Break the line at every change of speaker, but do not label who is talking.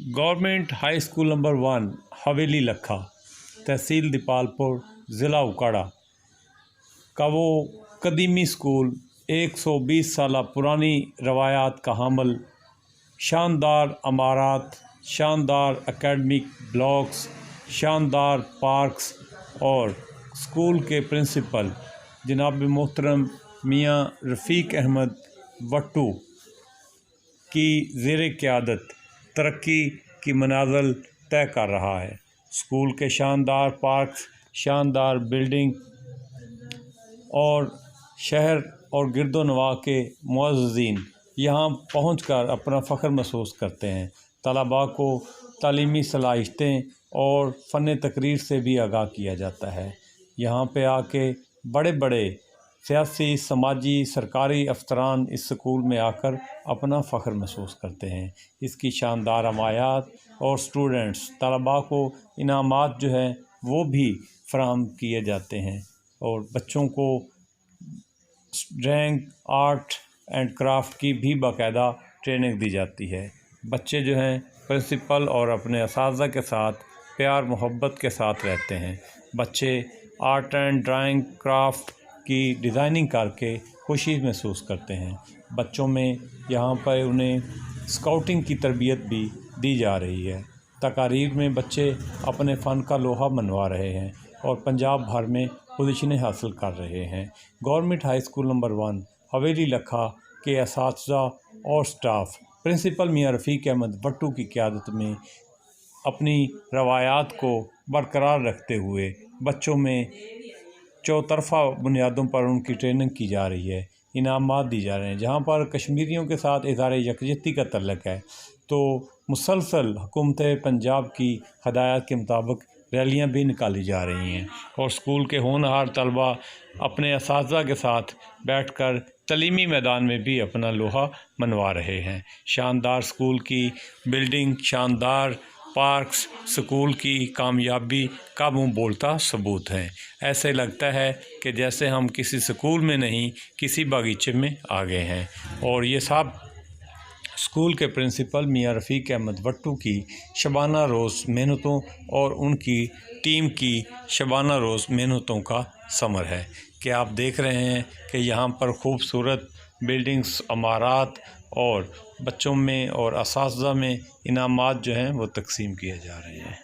Government high school number 1 हवेली लखा, तहसील दीपालपुर, ज़िला उकाड़ा का वो कदीमी स्कूल 120 साल पुरानी रवायात का हामिल, शानदार अमारात, शानदार एकेडमिक ब्लॉक्स, शानदार पार्क्स और स्कूल के प्रिंसिपल जनाब मोहतरम मियाँ रफ़ीक अहमद वट्टू की ज़ेर क़यादत तरक्की की मनाज़िल तय कर रहा है। स्कूल के शानदार पार्क्स, शानदार बिल्डिंग और शहर और गिरदोनवा के मुअज़्ज़िज़ीन यहाँ पहुँचकर अपना फ़ख्र महसूस करते हैं। तलबा को तालीमी सलाहियतें और फ़न तकरीर से भी आगाह किया जाता है। यहाँ पे आके बड़े बड़े सियासी, समाजी, सरकारी अफसरान इस स्कूल में आकर अपना फ़ख्र महसूस करते हैं। इसकी शानदार हमायत और स्टूडेंट्स तलबा को इनामात जो हैं वो भी फ़राहम किए जाते हैं और बच्चों को ड्राइंग, आर्ट एंड क्राफ्ट की भी बाकायदा ट्रेनिंग दी जाती है। बच्चे जो हैं प्रिंसिपल और अपने असातिज़ा के साथ प्यार मोहब्बत के साथ रहते हैं। बच्चे आर्ट एंड ड्राइंग क्राफ्ट की डिज़ाइनिंग करके खुशी महसूस करते हैं। बच्चों में यहाँ पर उन्हें स्काउटिंग की तरबियत भी दी जा रही है। तकारीर में बच्चे अपने फ़न का लोहा मनवा रहे हैं और पंजाब भर में पोजीशनें हासिल कर रहे हैं। गवर्नमेंट हाई स्कूल नंबर 1 हवेली लखा के असातिज़ा और स्टाफ प्रिंसिपल मियाँ रफ़ीक अहमद वट्टू की क़यादत में अपनी रवायात को बरकरार रखते हुए बच्चों में चौतरफा बुनियादों पर उनकी ट्रेनिंग की जा रही है, इनामात दी जा रहे हैं। जहाँ पर कश्मीरियों के साथ इज़हार यकजहती का तल्लुक़ है तो मुसलसल हुकूमत पंजाब की हदायत के मुताबिक रैलियाँ भी निकाली जा रही हैं और स्कूल के होनहार तलबा अपने असातिज़ा के साथ बैठकर तलीमी मैदान में भी अपना लोहा मनवा रहे हैं। शानदार स्कूल की बिल्डिंग, शानदार पार्क्स स्कूल की कामयाबी का मुँह बोलता सबूत हैं। ऐसे लगता है कि जैसे हम किसी स्कूल में नहीं किसी बागीचे में आ गए हैं और ये सब स्कूल के प्रिंसिपल मियाँ रफ़ीक अहमद वट्टू की शबाना रोज़ मेहनतों और उनकी टीम की शबाना रोज़ मेहनतों का समर है कि आप देख रहे हैं कि यहाँ पर खूबसूरत बिल्डिंग्स, अमारात और बच्चों में और असातिज़ा में इनामात जो हैं वो तकसीम किए जा रहे हैं।